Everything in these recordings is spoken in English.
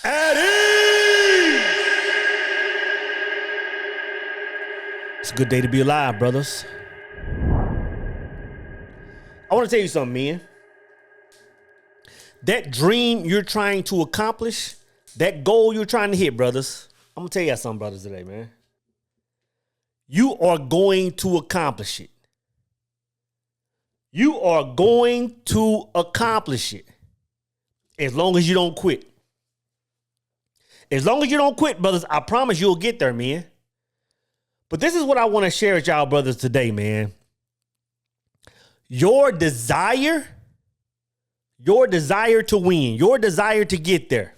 At ease. It's a good day to be alive, brothers. I want to tell you something, man. That dream you're trying to accomplish, that goal you're trying to hit, brothers. I'm going to tell you something, brothers, today, man. You are going to accomplish it. You are going to accomplish it. As long as you don't quit. As long as you don't quit, brothers, I promise you'll get there, man. But this is what I want to share with y'all, brothers, today, man. Your desire to win, your desire to get there,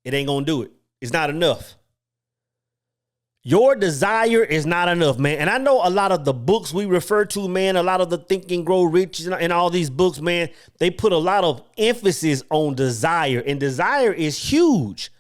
it ain't going to do it. It's not enough. Your desire is not enough, man. And I know a lot of the books we refer to, man, a lot of the Think and Grow Rich and all these books, man, they put a lot of emphasis on desire. And desire is huge.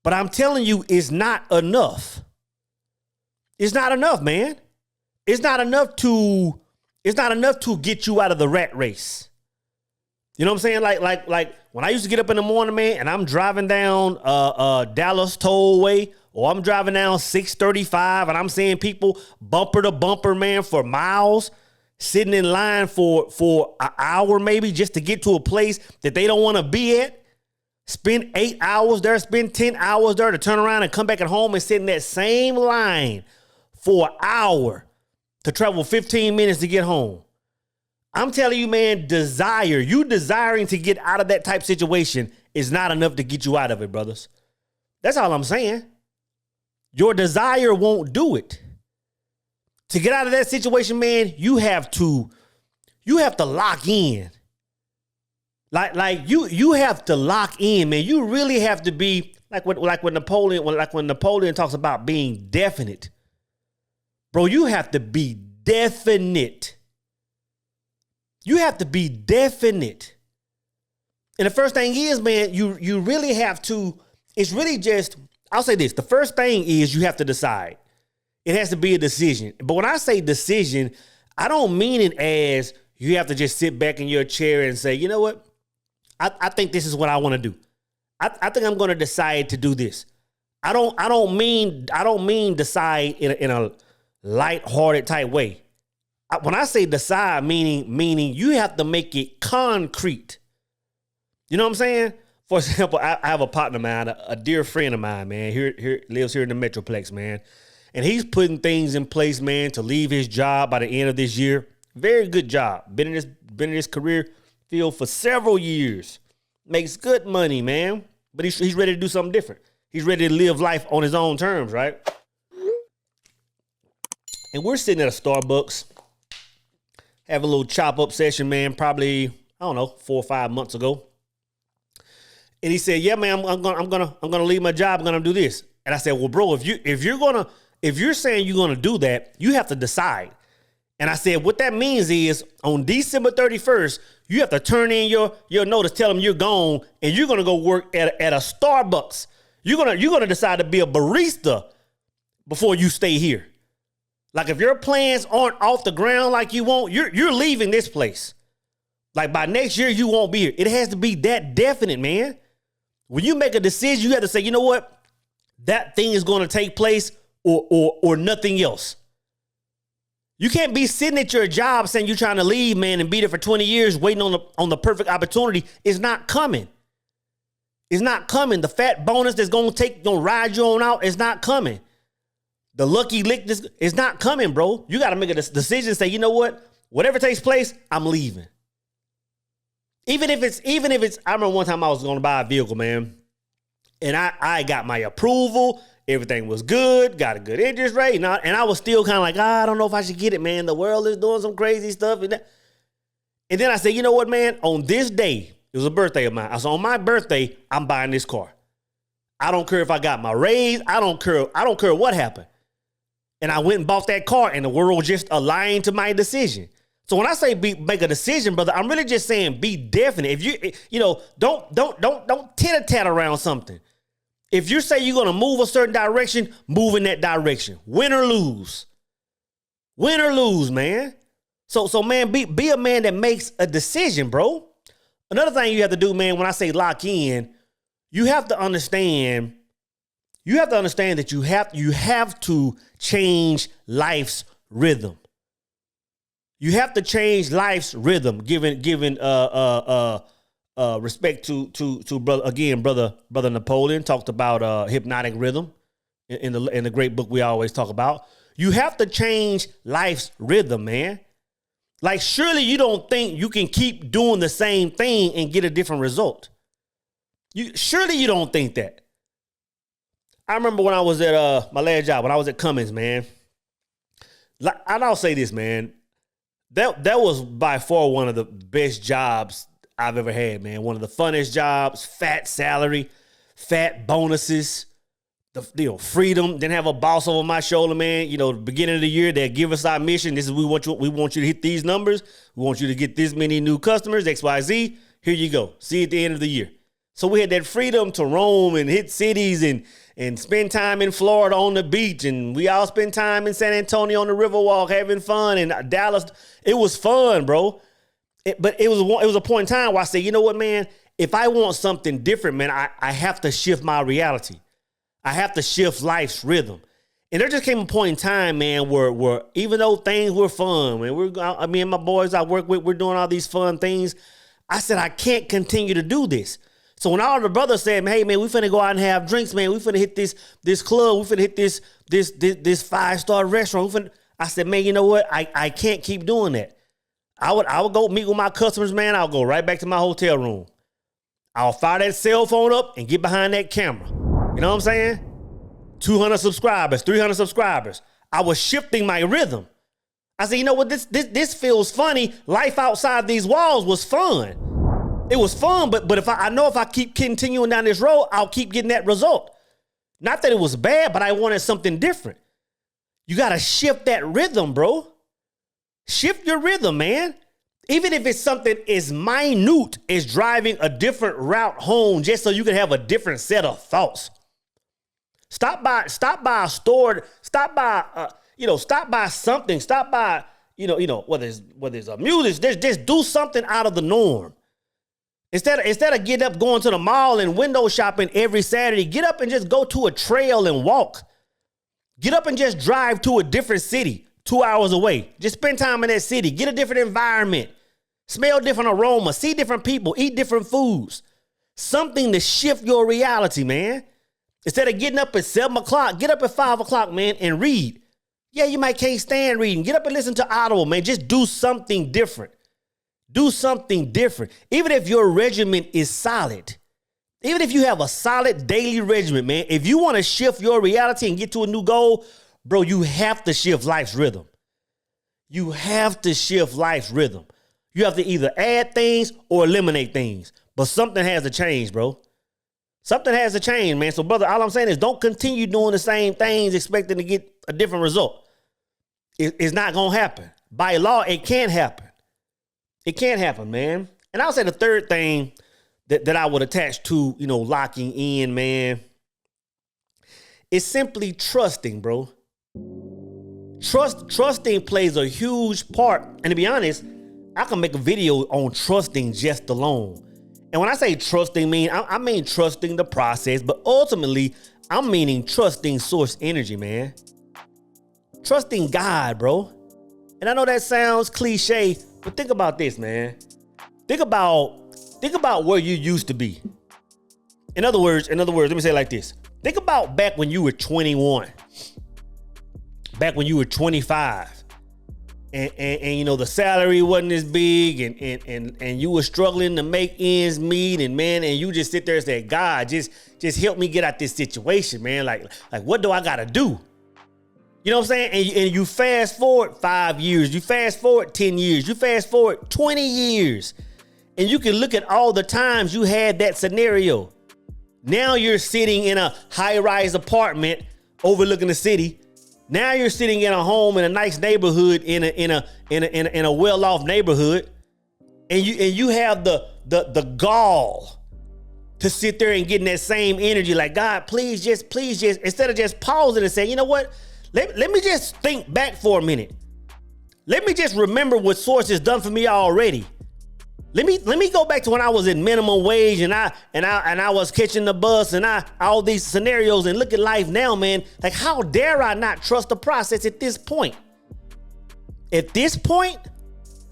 But I'm telling you, it's not enough. It's not enough, man. It's not enough to get you out of the rat race. You know what I'm saying? Like when I used to get up in the morning, man, and I'm driving down Dallas Tollway, or I'm driving down 635 and I'm seeing people bumper to bumper, man, for miles, sitting in line for an hour maybe just to get to a place that they don't want to be at. Spend 8 hours there, spend 10 hours there to turn around and come back at home and sit in that same line for an hour to travel 15 minutes to get home. I'm telling you, man, you desiring to get out of that type situation is not enough to get you out of it, brothers. That's all I'm saying. Your desire won't do it. To get out of that situation, man, you have to lock in. Like you have to lock in, man. You really have to be like when Napoleon talks about being definite. Bro, you have to be definite. You have to be definite. And the first thing is, man, you really have to, it's really just, I'll say this. The first thing is you have to decide. It has to be a decision. But when I say decision, I don't mean it as you have to just sit back in your chair and say, you know what? I think this is what I want to do. I think I'm going to decide to do this. I don't mean decide in a lighthearted type way. When I say decide, meaning you have to make it concrete. You know what I'm saying? For example, I have a partner of mine, a dear friend of mine, man, here lives here in the Metroplex, man. And he's putting things in place, man, to leave his job by the end of this year. Very good job. Been in his career field for several years. Makes good money, man. But he's ready to do something different. He's ready to live life on his own terms, right? And we're sitting at a Starbucks, have a little chop up session, man, probably, I don't know, 4 or 5 months ago. And he said, yeah, man, I'm gonna leave my job. I'm gonna do this. And I said, well, bro, if you're saying you're gonna do that, you have to decide. And I said, what that means is on December 31st, you have to turn in your notice, tell them you're gone, and you're gonna go work at a Starbucks. You're gonna decide to be a barista before you stay here. Like if your plans aren't off the ground like you want, you're leaving this place. Like by next year, you won't be here. It has to be that definite, man. When you make a decision, you have to say, you know what? That thing is going to take place or nothing else. You can't be sitting at your job saying you're trying to leave, man, and be there for 20 years waiting on the perfect opportunity. It's not coming. It's not coming. The fat bonus that's going to ride you on out is not coming. The lucky lick is not coming, bro. You got to make a decision and say, you know what? Whatever takes place, I'm leaving. Even if it's, I remember one time I was going to buy a vehicle, man, and I got my approval. Everything was good, got a good interest rate, and I was still kind of like, I don't know if I should get it, man. The world is doing some crazy stuff. And then I said, you know what, man? On this day, it was a birthday of mine. I said, on my birthday, I'm buying this car. I don't care if I got my raise. I don't care what happened. And I went and bought that car, and the world just aligned to my decision. So when I say make a decision, brother, I'm really just saying be definite. If don't tit-a-tat around something. If you say you're going to move a certain direction, move in that direction. Win or lose. Win or lose, man. So man, be a man that makes a decision, bro. Another thing you have to do, man, when I say lock in, you have to understand that you have to change life's rhythm. You have to change life's rhythm, given respect to brother Napoleon talked about hypnotic rhythm in the great book we always talk about. You have to change life's rhythm, man. Like, surely you don't think you can keep doing the same thing and get a different result. Surely you don't think that. I remember when I was at my last job, when I was at Cummins, man. And I'll say this, man. That was by far one of the best jobs I've ever had, man. One of the funnest jobs, fat salary, fat bonuses, freedom. Didn't have a boss over my shoulder, man. Beginning of the year, they give us our mission. This is we want you to hit these numbers. We want you to get this many new customers, XYZ. Here you go. See you at the end of the year. So we had that freedom to roam and hit cities and spend time in Florida on the beach. And we all spend time in San Antonio on the Riverwalk having fun. And Dallas, it was fun, bro. But it was a point in time where I said, you know what, man? If I want something different, man, I have to shift my reality. I have to shift life's rhythm. And there just came a point in time, man, where even though things were fun, man, me and my boys I work with, we're doing all these fun things. I said, I can't continue to do this. So when all the brothers said, hey, man, we finna go out and have drinks, man. We finna hit this club. We finna hit this 5-star restaurant. I said, man, you know what? I can't keep doing that. I would go meet with my customers, man. I'll go right back to my hotel room. I'll fire that cell phone up and get behind that camera. You know what I'm saying? 200 subscribers, 300 subscribers. I was shifting my rhythm. I said, you know what? This feels funny. Life outside these walls was fun. It was fun, but if I know if I keep continuing down this road, I'll keep getting that result. Not that it was bad, but I wanted something different. You got to shift that rhythm, bro. Shift your rhythm, man. Even if it's something as minute as driving a different route home just so you can have a different set of thoughts. Stop by a store, stop by something, stop by, whether it's a music, just do something out of the norm. Instead of getting up, going to the mall and window shopping every Saturday, get up and just go to a trail and walk. Get up and just drive to a different city 2 hours away. Just spend time in that city. Get a different environment. Smell different aromas. See different people. Eat different foods. Something to shift your reality, man. Instead of getting up at 7 o'clock, get up at 5 o'clock, man, and read. Yeah, you might can't stand reading. Get up and listen to Audible, man. Just do something different. Do something different. Even if your regimen is solid, even if you have a solid daily regimen, man, if you want to shift your reality and get to a new goal, bro, you have to shift life's rhythm. You have to shift life's rhythm. You have to either add things or eliminate things, but something has to change, bro. Something has to change, man. So, brother, all I'm saying is don't continue doing the same things expecting to get a different result. It's not going to happen. By law, it can't happen. It can't happen, man. And I'll say the third thing that I would attach to, locking in, man, is simply trusting, bro. Trusting plays a huge part. And to be honest, I can make a video on trusting just alone. And when I say trusting, I mean trusting the process, but ultimately, I'm meaning trusting source energy, man. Trusting God, bro. And I know that sounds cliche, but think about this, man. Think about where you used to be. In other words, let me say it like this. Think about back when you were 21. Back when you were 25. And the salary wasn't as big and you were struggling to make ends meet, and you just sit there and say, God, just help me get out this situation, man. Like what do I gotta do? You know what I'm saying? And you fast forward 5 years, you fast forward 10 years, you fast forward 20 years, and you can look at all the times you had that scenario. Now you're sitting in a high-rise apartment overlooking the city. Now you're sitting in a home in a nice neighborhood, in a well-off neighborhood, and you have the gall to sit there and get in that same energy, like, God, please just, instead of just pausing and saying, you know what? Let me just think back for a minute. Let me just remember what Source has done for me already. Let me go back to when I was in minimum wage and I was catching the bus and all these scenarios, and look at life now, man. Like, how dare I not trust the process at this point? At this point,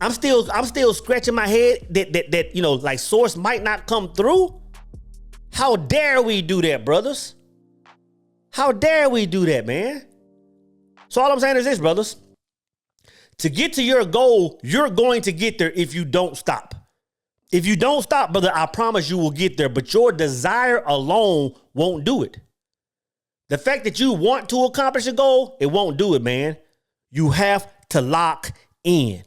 I'm still scratching my head that like source might not come through. How dare we do that, brothers? How dare we do that, man? So all I'm saying is this, brothers. To get to your goal, you're going to get there if you don't stop. If you don't stop, brother, I promise you will get there, but your desire alone won't do it. The fact that you want to accomplish a goal, it won't do it, man. You have to lock in.